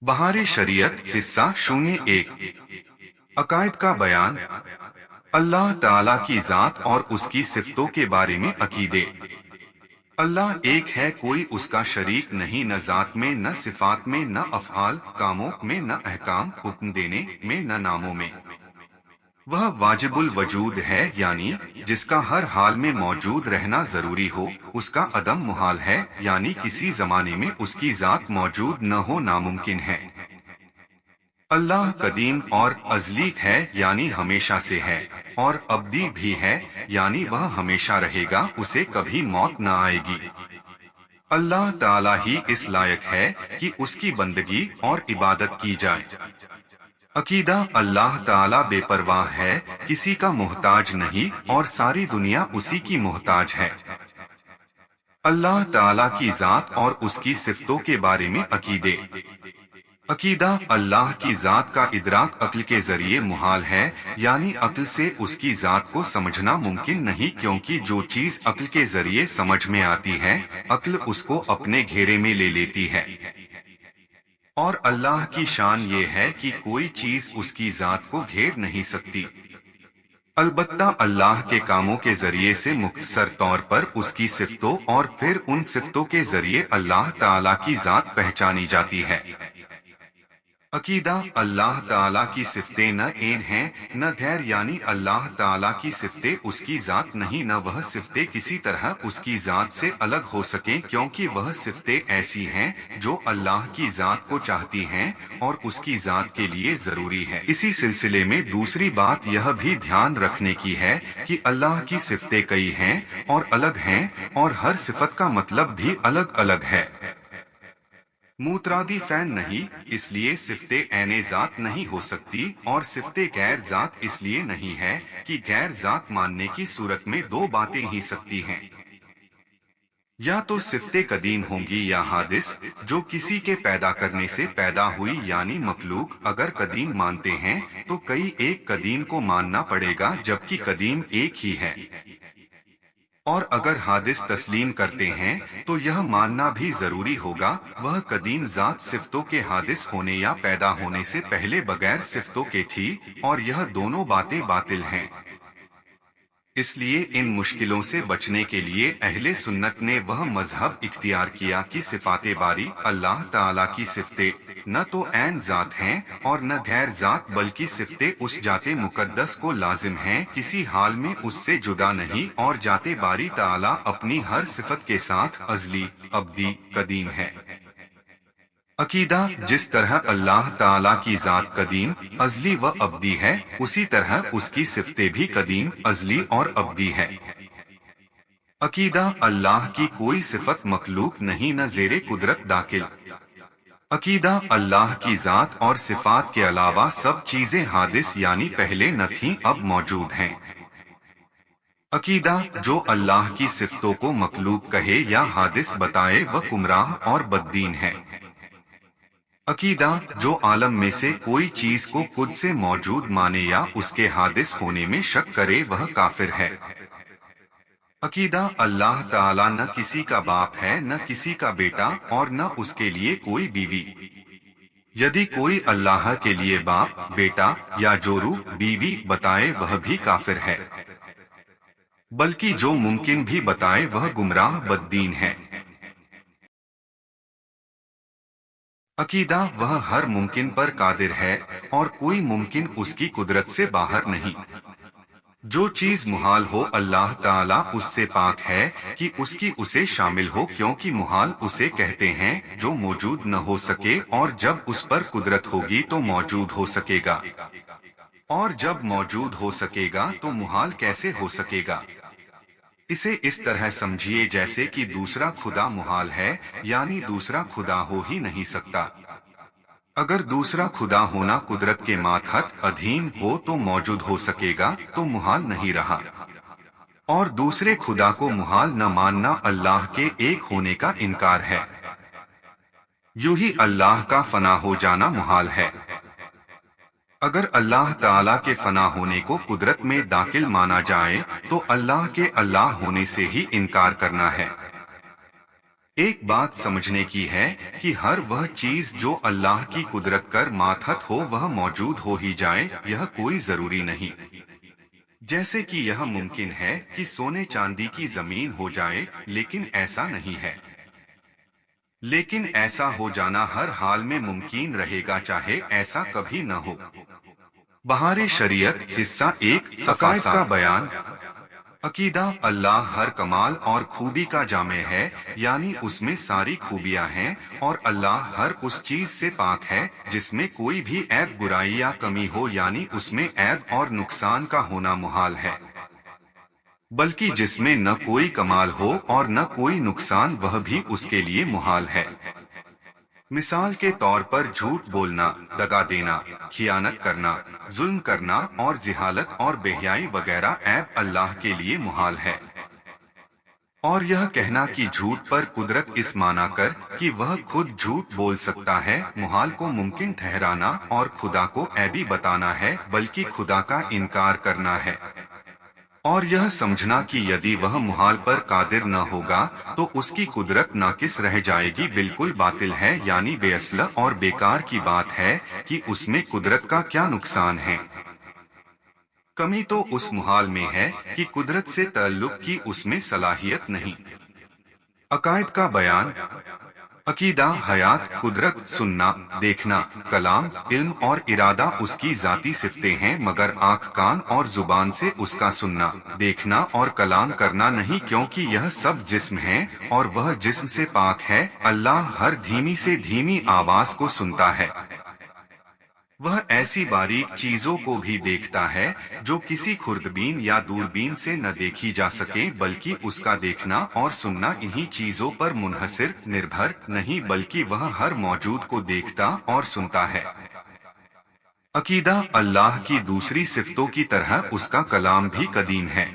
بہار شریعت حصہ 01 عقائد کا بیان اللہ تعالیٰ کی ذات اور اس کی صفتوں کے بارے میں عقیدے۔ اللہ ایک ہے، کوئی اس کا شریک نہیں، نہ ذات میں، نہ صفات میں، نہ افعال کاموں میں، نہ احکام حکم دینے میں، نہ ناموں میں۔ وہ واجب الوجود ہے، یعنی جس کا ہر حال میں موجود رہنا ضروری ہو۔ اس کا عدم محال ہے، یعنی کسی زمانے میں اس کی ذات موجود نہ ہو ناممکن ہے۔ اللہ قدیم اور ازلی ہے، یعنی ہمیشہ سے ہے، اور ابدی بھی ہے، یعنی وہ ہمیشہ رہے گا، اسے کبھی موت نہ آئے گی۔ اللہ تعالیٰ ہی اس لائق ہے کہ اس کی بندگی اور عبادت کی جائے۔ عقیدہ اللہ تعالیٰ بے پرواہ ہے، کسی کا محتاج نہیں، اور ساری دنیا اسی کی محتاج ہے۔ اللہ تعالیٰ کی ذات اور اس کی صفتوں کے بارے میں عقیدے۔ عقیدہ اللہ کی ذات کا ادراک عقل کے ذریعے محال ہے، یعنی عقل سے اس کی ذات کو سمجھنا ممکن نہیں، کیونکہ جو چیز عقل کے ذریعے سمجھ میں آتی ہے، عقل اس کو اپنے گھیرے میں لے لیتی ہے۔ اور اللہ کی شان یہ ہے کہ کوئی چیز اس کی ذات کو گھیر نہیں سکتی۔ البتہ اللہ کے کاموں کے ذریعے سے مختصر طور پر اس کی صفتوں اور پھر ان صفتوں کے ذریعے اللہ تعالیٰ کی ذات پہچانی جاتی ہے۔ عقیدہ اللہ تعالیٰ کی صفتیں نہ این ہیں نہ غیر، یعنی اللہ تعالیٰ کی صفتیں اس کی ذات نہیں، نہ وہ صفتیں کسی طرح اس کی ذات سے الگ ہو سکیں، کیونکہ وہ صفتیں ایسی ہیں جو اللہ کی ذات کو چاہتی ہیں اور اس کی ذات کے لیے ضروری ہے۔ اسی سلسلے میں دوسری بات یہ بھی دھیان رکھنے کی ہے کہ اللہ کی صفتیں کئی ہیں اور الگ ہیں، اور ہر صفت کا مطلب بھی الگ الگ ہے۔ مترادفین نہیں، اس لیے صفتیں عین ذات نہیں ہو سکتی، اور صفتیں غیر ذات اس لیے نہیں ہے کہ غیر ذات ماننے کی صورت میں دو باتیں ہی سکتی ہیں۔ یا تو صفتیں قدیم ہوں گی یا حادث، جو کسی کے پیدا کرنے سے پیدا ہوئی، یعنی مخلوق۔ اگر قدیم مانتے ہیں تو کئی ایک قدیم کو ماننا پڑے گا، جبکہ قدیم ایک ہی ہے۔ اور اگر حادث تسلیم کرتے ہیں تو یہ ماننا بھی ضروری ہوگا، وہ قدیم ذات صفتوں کے حادث ہونے یا پیدا ہونے سے پہلے بغیر صفتوں کے تھی، اور یہ دونوں باتیں باطل ہیں۔ اس لیے ان مشکلوں سے بچنے کے لیے اہل سنت نے وہ مذہب اختیار کیا کہ صفات باری اللہ تعالیٰ کی صفتیں نہ تو عین ذات ہیں اور نہ غیر ذات، بلکہ صفتیں اس ذات مقدس کو لازم ہیں، کسی حال میں اس سے جدا نہیں، اور ذات باری تعالیٰ اپنی ہر صفت کے ساتھ ازلی، ابدی، قدیم ہے۔ عقیدہ جس طرح اللہ تعالیٰ کی ذات قدیم، ازلی و ابدی ہے، اسی طرح اس کی صفتیں بھی قدیم، ازلی اور ابدی ہے۔ عقیدہ اللہ کی کوئی صفت مخلوق نہیں، نہ زیر قدرت داخل۔ عقیدہ اللہ کی ذات اور صفات کے علاوہ سب چیزیں حادث، یعنی پہلے نہ تھیں اب موجود ہیں۔ عقیدہ جو اللہ کی صفتوں کو مخلوق کہے یا حادث بتائے وہ گمراہ اور بددین ہے۔ عقیدہ جو عالم میں سے کوئی چیز کو خود سے موجود مانے یا اس کے حادث ہونے میں شک کرے وہ کافر ہے۔ عقیدہ اللہ تعالیٰ نہ کسی کا باپ ہے، نہ کسی کا بیٹا، اور نہ اس کے لیے کوئی بیوی۔ یدی کوئی اللہ کے لیے باپ، بیٹا یا جورو، بیوی بتائے وہ بھی کافر ہے، بلکہ جو ممکن بھی بتائے وہ گمراہ بددین ہے۔ عقیدہ وہ ہر ممکن پر قادر ہے، اور کوئی ممکن اس کی قدرت سے باہر نہیں۔ جو چیز محال ہو اللہ تعالیٰ اس سے پاک ہے کہ اس کی اسے شامل ہو، کیونکہ محال اسے کہتے ہیں جو موجود نہ ہو سکے، اور جب اس پر قدرت ہوگی تو موجود ہو سکے گا، اور جب موجود ہو سکے گا تو محال کیسے ہو سکے گا؟ اسے اس طرح سمجھیے جیسے کہ دوسرا خدا محال ہے، یعنی دوسرا خدا ہو ہی نہیں سکتا۔ اگر دوسرا خدا ہونا قدرت کے ماتحت ادھین ہو تو موجود ہو سکے گا، تو محال نہیں رہا۔ اور دوسرے خدا کو محال نہ ماننا اللہ کے ایک ہونے کا انکار ہے۔ یوں ہی اللہ کا فنا ہو جانا محال ہے۔ اگر اللہ تعالیٰ کے فنا ہونے کو قدرت میں داخل مانا جائے تو اللہ کے اللہ ہونے سے ہی انکار کرنا ہے۔ ایک بات سمجھنے کی ہے کہ ہر وہ چیز جو اللہ کی قدرت کر ماتحت ہو وہ موجود ہو ہی جائے، یہ کوئی ضروری نہیں۔ جیسے کہ یہ ممکن ہے کہ سونے چاندی کی زمین ہو جائے، لیکن ایسا نہیں ہے۔ لیکن ایسا ہو جانا ہر حال میں ممکن رہے گا، چاہے ایسا کبھی نہ ہو۔ بہار شریعت حصہ 1 عقائد کا بیان۔ عقیدہ: اللہ ہر کمال اور خوبی کا جامع ہے، یعنی اس میں ساری خوبیاں ہیں، اور اللہ ہر اس چیز سے پاک ہے جس میں کوئی بھی عیب، برائی یا کمی ہو، یعنی اس میں عیب اور نقصان کا ہونا محال ہے۔ بلکہ جس میں نہ کوئی کمال ہو اور نہ کوئی نقصان، وہ بھی اس کے لیے محال ہے۔ مثال کے طور پر جھوٹ بولنا، دغا دینا، خیانت کرنا، ظلم کرنا اور جہالت اور بے حیائی وغیرہ عیب اللہ کے لیے محال ہے۔ اور یہ کہنا کہ جھوٹ پر قدرت اس معنی کر کہ وہ خود جھوٹ بول سکتا ہے، محال کو ممکن ٹھہرانا اور خدا کو عیبی بتانا ہے، بلکہ خدا کا انکار کرنا ہے۔ اور یہ سمجھنا کہ یدی وہ محال پر قادر نہ ہوگا تو اس کی قدرت ناقص رہ جائے گی، بالکل باطل ہے، یعنی بے اصل اور بیکار کی بات ہے کہ اس میں قدرت کا کیا نقصان ہے۔ کمی تو اس محال میں ہے کہ قدرت سے تعلق کی اس میں صلاحیت نہیں۔ عقائد کا بیان۔ عقیدہ: حیات، قدرت، سننا، دیکھنا، کلام، علم اور ارادہ اس کی ذاتی صفتیں ہیں، مگر آنکھ، کان اور زبان سے اس کا سننا، دیکھنا اور کلام کرنا نہیں، کیونکہ یہ سب جسم ہیں اور وہ جسم سے پاک ہے۔ اللہ ہر دھیمی سے دھیمی آواز کو سنتا ہے۔ وہ ایسی باریک چیزوں کو بھی دیکھتا ہے جو کسی خوردبین یا دوربین سے نہ دیکھی جا سکے، بلکہ اس کا دیکھنا اور سننا انہی چیزوں پر منحصر نربھر نہیں، بلکہ وہ ہر موجود کو دیکھتا اور سنتا ہے۔ عقیدہ: اللہ کی دوسری صفتوں کی طرح اس کا کلام بھی قدیم ہے،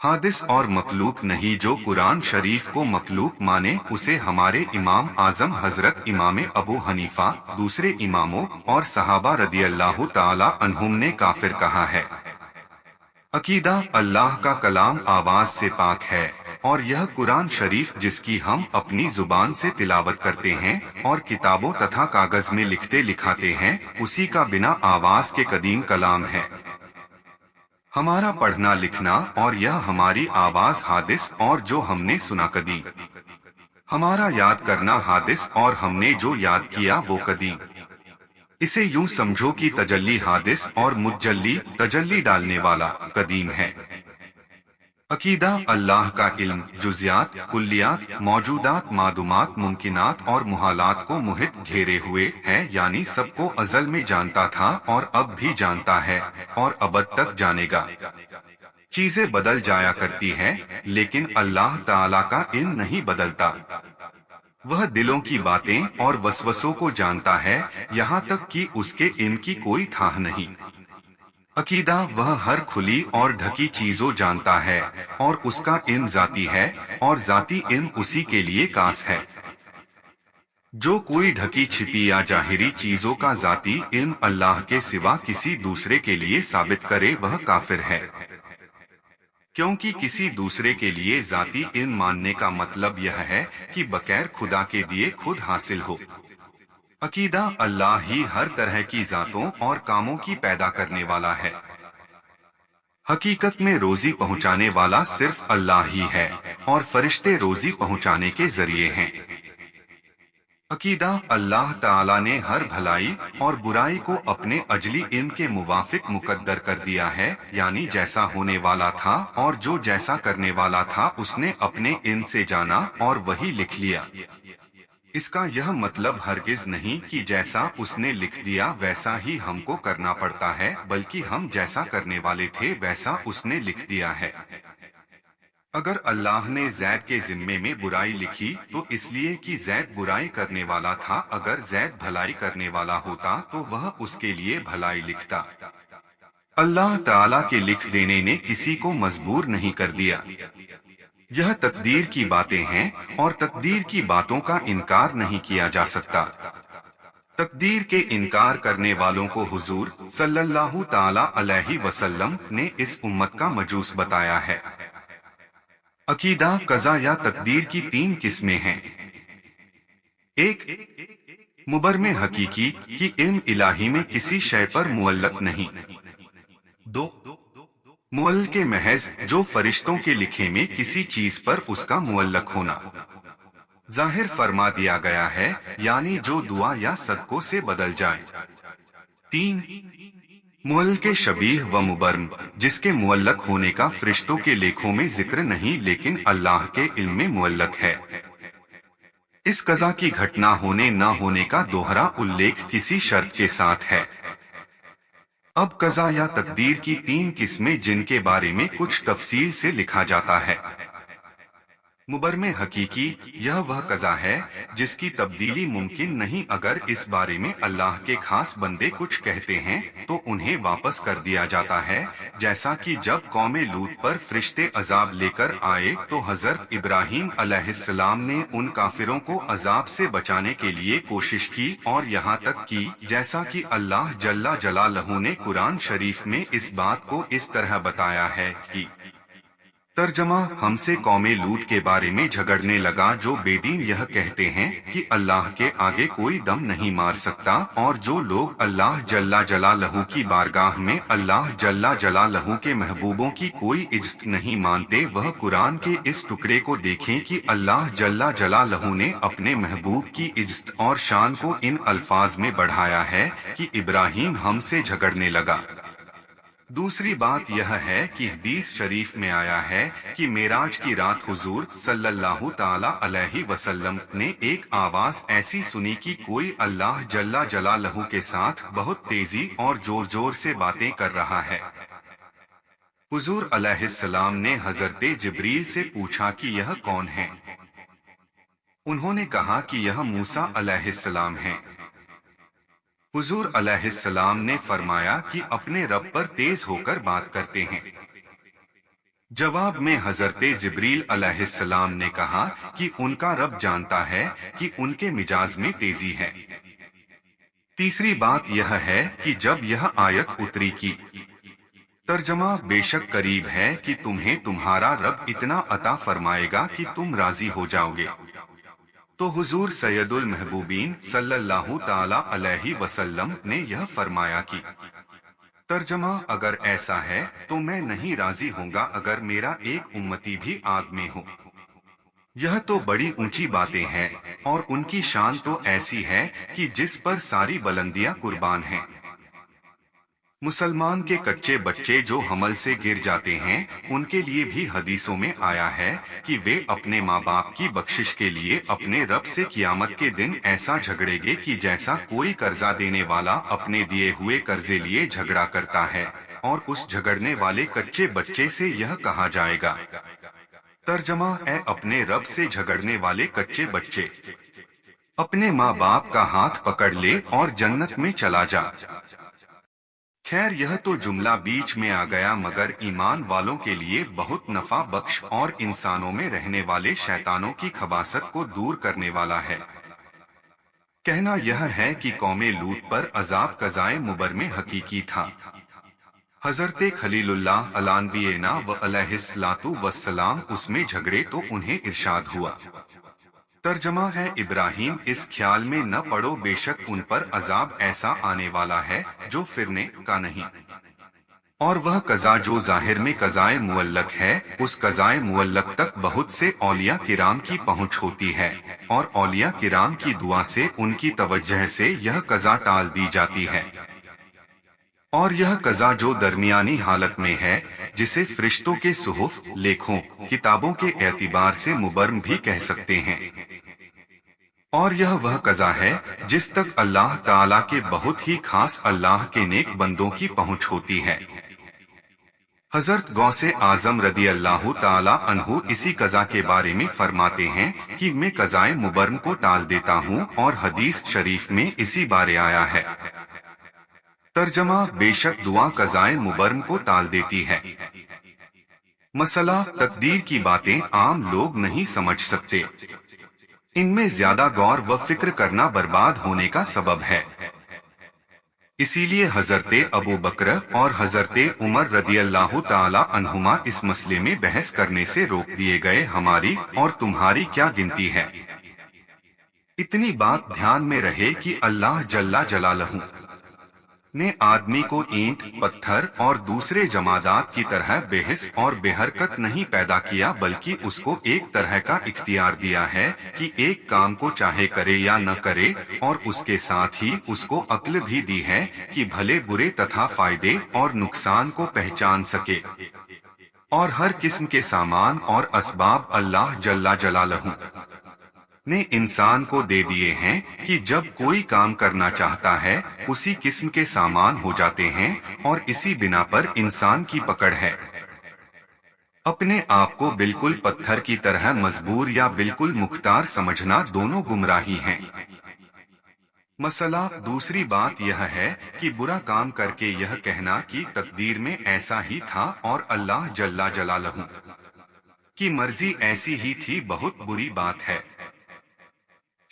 حادث اور مخلوق نہیں۔ جو قرآن شریف کو مخلوق مانے اسے ہمارے امام اعظم حضرت امام ابو حنیفہ، دوسرے اماموں اور صحابہ رضی اللہ تعالی عنہم نے کافر کہا ہے۔ عقیدہ: اللہ کا کلام آواز سے پاک ہے، اور یہ قرآن شریف جس کی ہم اپنی زبان سے تلاوت کرتے ہیں اور کتابوں تتھا کاغذ میں لکھتے لکھاتے ہیں، اسی کا بنا آواز کے قدیم کلام ہے۔ ہمارا پڑھنا لکھنا اور یہ ہماری آواز حادث، اور جو ہم نے سنا قدیم۔ ہمارا یاد کرنا حادث، اور ہم نے جو یاد کیا وہ قدیم۔ اسے یوں سمجھو کہ تجلی حادث اور متجلی، تجلی ڈالنے والا، قدیم ہے۔ عقیدہ: اللہ کا علم جزیات، کلیات، موجودات، معدومات، ممکنات اور محالات کو محیط گھیرے ہوئے ہے، یعنی سب کو ازل میں جانتا تھا اور اب بھی جانتا ہے اور ابد تک جانے گا۔ چیزیں بدل جایا کرتی ہیں، لیکن اللہ تعالی کا علم نہیں بدلتا۔ وہ دلوں کی باتیں اور وسوسوں کو جانتا ہے، یہاں تک کہ اس کے علم کی کوئی تھا نہیں۔ عقیدہ: وہ ہر کھلی اور ڈھکی چیزوں جانتا ہے، اور اس کا علم ذاتی ہے، اور ذاتی علم اسی کے لیے خاص ہے۔ جو کوئی ڈھکی چھپی یا ظاہری چیزوں کا ذاتی علم اللہ کے سوا کسی دوسرے کے لیے ثابت کرے، وہ کافر ہے، کیونکہ کسی دوسرے کے لیے ذاتی علم ماننے کا مطلب یہ ہے کہ بغیر خدا کے دیے خود حاصل ہو۔ عقیدہ: اللہ ہی ہر طرح کی ذاتوں اور کاموں کی پیدا کرنے والا ہے۔ حقیقت میں روزی پہنچانے والا صرف اللہ ہی ہے، اور فرشتے روزی پہنچانے کے ذریعے ہیں۔ عقیدہ: اللہ تعالی نے ہر بھلائی اور برائی کو اپنے اجلی علم کے موافق مقدر کر دیا ہے، یعنی جیسا ہونے والا تھا اور جو جیسا کرنے والا تھا اس نے اپنے علم سے جانا اور وہی لکھ لیا۔ اس کا یہ مطلب ہرگز نہیں کہ جیسا اس نے لکھ دیا ویسا ہی ہم کو کرنا پڑتا ہے، بلکہ ہم جیسا کرنے والے تھے ویسا اس نے لکھ دیا ہے۔ اگر اللہ نے زید کے ذمے میں برائی لکھی تو اس لیے کہ زید برائی کرنے والا تھا، اگر زید بھلائی کرنے والا ہوتا تو وہ اس کے لیے بھلائی لکھتا۔ اللہ تعالیٰ کے لکھ دینے نے کسی کو مجبور نہیں کر دیا۔ یہ تقدیر کی باتیں ہیں، اور تقدیر کی باتوں کا انکار نہیں کیا جا سکتا۔ تقدیر کے انکار کرنے والوں کو حضور صلی اللہ تعالی علیہ وسلم نے اس امت کا مجوس بتایا ہے۔ عقیدہ قضا یا تقدیر کی تین قسمیں ہیں۔ ایک، مبرم حقیقی کی علم الہی میں کسی شے پر معلق نہیں۔ دو، معلق محض جو فرشتوں کے لکھے میں کسی چیز پر اس کا معلق ہونا ظاہر فرما دیا گیا ہے، یعنی جو دعا یا صدقوں سے بدل جائے۔ تین، معلق شبیہ و مبرم جس کے معلق ہونے کا فرشتوں کے لیکھوں میں ذکر نہیں لیکن اللہ کے علم میں معلق ہے۔ اس قضا کی گھٹنا ہونے نہ ہونے کا دوہرا الیکھ کسی شرط کے ساتھ ہے۔ اب قضا یا تقدیر کی تین قسمیں جن کے بارے میں کچھ تفصیل سے لکھا جاتا ہے۔ مبرم حقیقی، یہ وہ قضا ہے جس کی تبدیلی ممکن نہیں۔ اگر اس بارے میں اللہ کے خاص بندے کچھ کہتے ہیں تو انہیں واپس کر دیا جاتا ہے، جیسا کہ جب قوم لوط پر فرشتے عذاب لے کر آئے تو حضرت ابراہیم علیہ السلام نے ان کافروں کو عذاب سے بچانے کے لیے کوشش کی، اور یہاں تک کی جیسا کہ اللہ جل جلالہ نے قرآن شریف میں اس بات کو اس طرح بتایا ہے کہ ترجمہ، ہم سے قوم لوط کے بارے میں جھگڑنے لگا جو بے دین یہ کہتے ہیں کہ اللہ کے آگے کوئی دم نہیں مار سکتا، اور جو لوگ اللہ جل جلالہ کی بارگاہ میں اللہ جل جلالہ کے محبوبوں کی کوئی عزت نہیں مانتے، وہ قرآن کے اس ٹکڑے کو دیکھیں کہ اللہ جل جلالہ نے اپنے محبوب کی عزت اور شان کو ان الفاظ میں بڑھایا ہے کہ ابراہیم ہم سے جھگڑنے لگا۔ دوسری بات یہ ہے کہ حدیث شریف میں آیا ہے کہ معراج کی رات حضور صلی اللہ تعالی علیہ وسلم نے ایک آواز ایسی سنی کہ کوئی اللہ جل جلالہ کے ساتھ بہت تیزی اور زور سے باتیں کر رہا ہے۔ حضور علیہ السلام نے حضرت جبریل سے پوچھا کہ یہ کون ہے؟ انہوں نے کہا کہ یہ موسیٰ علیہ السلام ہیں۔ حضور علیہ السلام نے فرمایا کہ اپنے رب پر تیز ہو کر بات کرتے ہیں۔ جواب میں حضرت جبریل علیہ السلام نے کہا کہ ان کا رب جانتا ہے کہ ان کے مجاز میں تیزی ہے۔ تیسری بات یہ ہے کہ جب یہ آیت اتری کی ترجمہ، بے شک قریب ہے کہ تمہیں تمہارا رب اتنا عطا فرمائے گا کہ تم راضی ہو جاؤ گے، تو حضور سید المحبوبین صلی اللہ تعالی علیہ وسلم نے یہ فرمایا کہ ترجمہ، اگر ایسا ہے تو میں نہیں راضی ہوں گا اگر میرا ایک امتی بھی آگ میں ہو۔ یہ تو بڑی اونچی باتیں ہیں، اور ان کی شان تو ایسی ہے کہ جس پر ساری بلندیاں قربان ہیں۔ مسلمان کے کچے بچے جو حمل سے گر جاتے ہیں، ان کے لیے بھی حدیثوں میں آیا ہے کہ وہ اپنے ماں باپ کی بخشش کے لیے اپنے رب سے قیامت کے دن ایسا جھگڑیں گے کہ جیسا کوئی قرضہ دینے والا اپنے دیے ہوئے قرضے لیے جھگڑا کرتا ہے، اور اس جھگڑنے والے کچے بچے سے یہ کہا جائے گا ترجمہ، اے اپنے رب سے جھگڑنے والے کچے بچے، اپنے ماں باپ کا ہاتھ پکڑ لے اور جنت میں چلا جا۔ خیر، یہ تو جملہ بیچ میں آ گیا، مگر ایمان والوں کے لیے بہت نفع بخش اور انسانوں میں رہنے والے شیطانوں کی خباثت کو دور کرنے والا ہے۔ کہنا یہ ہے کہ قوم لوط پر عذاب قضائے مبرم حقیقی تھا۔ حضرت خلیل اللہ الانبیاء و علیہ الصلوۃ والسلام اس میں جھگڑے تو انہیں ارشاد ہوا ترجمہ ہے، ابراہیم اس خیال میں نہ پڑو، بے شک ان پر عذاب ایسا آنے والا ہے جو پھرنے کا نہیں۔ اور وہ قضا جو ظاہر میں قضائے معلق ہے، اس قضائے معلق تک بہت سے اولیاء کرام کی پہنچ ہوتی ہے، اور اولیاء کرام کی دعا سے ان کی توجہ سے یہ قضا ٹال دی جاتی ہے۔ اور یہ قضا جو درمیانی حالت میں ہے، جسے فرشتوں کے صحف، لیکھوں، کتابوں کے اعتبار سے مبرم بھی کہہ سکتے ہیں، اور یہ وہ قضا ہے جس تک اللہ تعالیٰ کے بہت ہی خاص اللہ کے نیک بندوں کی پہنچ ہوتی ہے۔ حضرت غوث اعظم رضی اللہ تعالیٰ عنہ اسی قضا کے بارے میں فرماتے ہیں کہ میں قضائے مبرم کو ٹال دیتا ہوں، اور حدیث شریف میں اسی بارے آیا ہے ترجمہ، بے شک دعا قضائے مبرم کو ٹال دیتی ہے۔ مسئلہ تقدیر کی باتیں عام لوگ نہیں سمجھ سکتے، ان میں زیادہ غور و فکر کرنا برباد ہونے کا سبب ہے۔ اسی لیے حضرت ابو بکر اور حضرت عمر رضی اللہ تعالی عنہما اس مسئلے میں بحث کرنے سے روک دیے گئے، ہماری اور تمہاری کیا گنتی ہے؟ اتنی بات دھیان میں رہے کہ اللہ جل جلالہ نے آدمی کو اینٹ، پتھر اور دوسرے جمادات کی طرح بے حس اور بے حرکت نہیں پیدا کیا، بلکہ اس کو ایک طرح کا اختیار دیا ہے کہ ایک کام کو چاہے کرے یا نہ کرے، اور اس کے ساتھ ہی اس کو عقل بھی دی ہے کہ بھلے برے تتھا فائدے اور نقصان کو پہچان سکے، اور ہر قسم کے سامان اور اسباب اللہ جل جلالہ نے انسان کو دے دیے ہیں کہ جب کوئی کام کرنا چاہتا ہے اسی قسم کے سامان ہو جاتے ہیں، اور اسی بنا پر انسان کی پکڑ ہے اپنے آپ کو بالکل پتھر کی طرح مجبور یا بالکل مختار سمجھنا، دونوں گمراہی ہیں۔ مسئلہ دوسری بات یہ ہے کہ برا کام کر کے یہ کہنا کہ تقدیر میں ایسا ہی تھا اور اللہ جل جلالہ کی مرضی ایسی ہی تھی، بہت بری بات ہے۔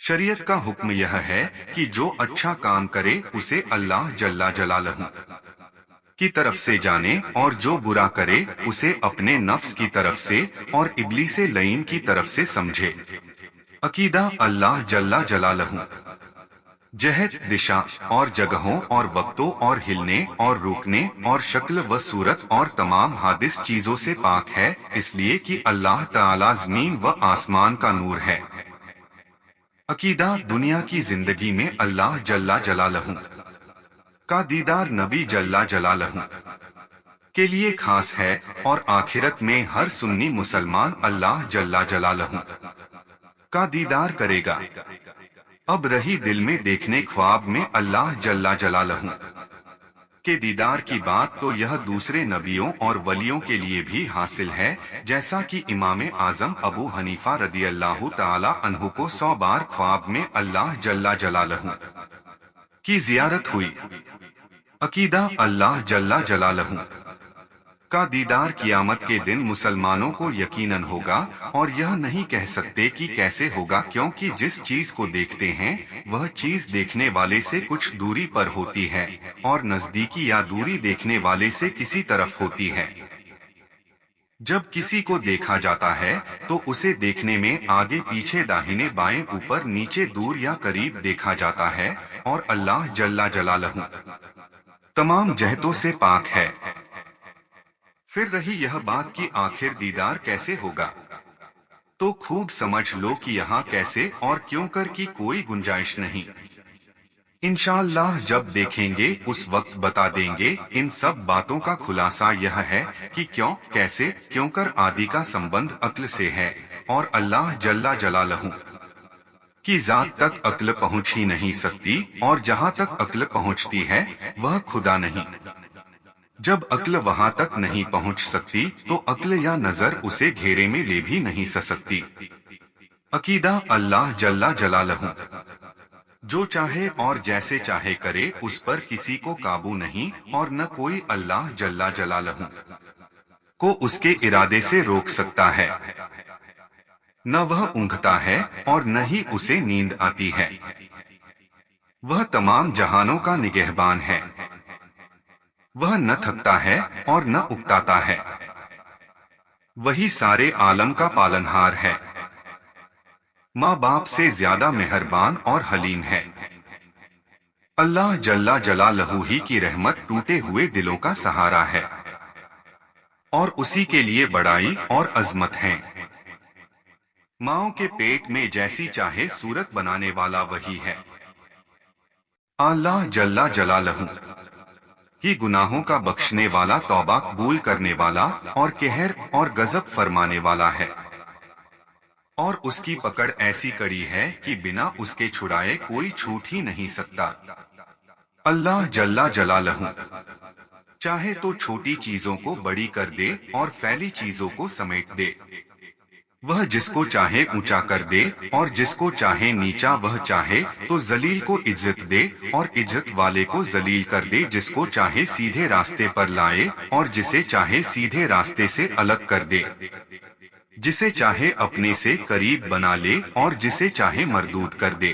شریعت کا حکم یہ ہے کہ جو اچھا کام کرے اسے اللہ جل جلالہ کی طرف سے جانے، اور جو برا کرے اسے اپنے نفس کی طرف سے اور ابلیس لعین کی طرف سے سمجھے۔ عقیدہ اللہ جل جلالہ جہت، دشا اور جگہوں اور وقتوں اور ہلنے اور روکنے اور شکل و صورت اور تمام حادث چیزوں سے پاک ہے، اس لیے کہ اللہ تعالی زمین و آسمان کا نور ہے۔ عقیدہ دنیا کی زندگی میں اللہ جل جلالہ کا دیدار نبی جل جلالہ کے لیے خاص ہے، اور آخرت میں ہر سنی مسلمان اللہ جل جلالہ کا دیدار کرے گا۔ اب رہی دل میں دیکھنے، خواب میں اللہ جل جلالہ کے دیدار کی بات، تو یہ دوسرے نبیوں اور ولیوں کے لیے بھی حاصل ہے، جیسا کہ امام اعظم ابو حنیفہ رضی اللہ تعالی عنہ کو 100 بار خواب میں اللہ جل جلالہ کی زیارت ہوئی۔ عقیدہ اللہ جل جلالہ کا دیدار قیامت کے دن مسلمانوں کو یقیناً ہوگا، اور یہ نہیں کہہ سکتے کہ کیسے ہوگا، کیونکہ جس چیز کو دیکھتے ہیں وہ چیز دیکھنے والے سے کچھ دوری پر ہوتی ہے، اور نزدیکی یا دوری دیکھنے والے سے کسی طرف ہوتی ہے۔ جب کسی کو دیکھا جاتا ہے تو اسے دیکھنے میں آگے پیچھے، داہنے بائیں، اوپر نیچے، دور یا قریب دیکھا جاتا ہے، اور اللہ جل جلالہ تمام جہتوں سے پاک ہے۔ پھر رہی یہ بات کہ آخر دیدار کیسے ہوگا، تو خوب سمجھ لو کہ یہاں کیسے اور کیوں کر کی کوئی گنجائش نہیں۔ انشاءاللہ جب دیکھیں گے اس وقت بتا دیں گے۔ ان سب باتوں کا خلاصہ یہ ہے کہ کیوں، کیسے، کیوں کر آدی کا سمبندھ عقل سے ہے، اور اللہ جل جلالہ کی ذات تک عقل پہنچ ہی نہیں سکتی، اور جہاں تک عقل پہنچتی ہے وہ خدا نہیں۔ جب عقل وہاں تک نہیں پہنچ سکتی تو عقل یا نظر اسے گھیرے میں لے بھی نہیں سکتی۔ عقیدہ اللہ جل جلالہ جو چاہے اور جیسے چاہے کرے، اس پر کسی کو قابو نہیں، اور نہ کوئی اللہ جل جلالہ کو اس کے ارادے سے روک سکتا ہے۔ نہ وہ اونگتا ہے اور نہ ہی اسے نیند آتی ہے۔ وہ تمام جہانوں کا نگہبان ہے۔ وہ نہ تھکتا ہے اور نہ اکتاتا ہے۔ وہی سارے عالم کا پالنہار ہے۔ ماں باپ سے زیادہ مہربان اور حلیم ہے۔ اللہ جل جلالہ ہی کی رحمت ٹوٹے ہوئے دلوں کا سہارا ہے، اور اسی کے لیے بڑائی اور عظمت ہیں۔ ماؤں کے پیٹ میں جیسی چاہے صورت بنانے والا وہی ہے۔ اللہ جل جلالہ ہی گناہوں کا بخشنے والا، توبہ قبول کرنے والا، اور قہر اور غضب فرمانے والا ہے، اور اس کی پکڑ ایسی کڑی ہے کہ بنا اس کے چھڑائے کوئی چھوٹ ہی نہیں سکتا۔ اللہ جل جلالہ چاہے تو چھوٹی چیزوں کو بڑی کر دے اور پھیلی چیزوں کو سمیٹ دے۔ وہ جس کو چاہے اونچا کر دے اور جس کو چاہے نیچا، وہ چاہے تو ذلیل کو عزت دے اور عزت والے کو ذلیل کر دے، جس کو چاہے سیدھے راستے پر لائے اور جسے چاہے سیدھے راستے سے الگ کر دے، جسے چاہے اپنے سے قریب بنا لے اور جسے چاہے مردود کر دے۔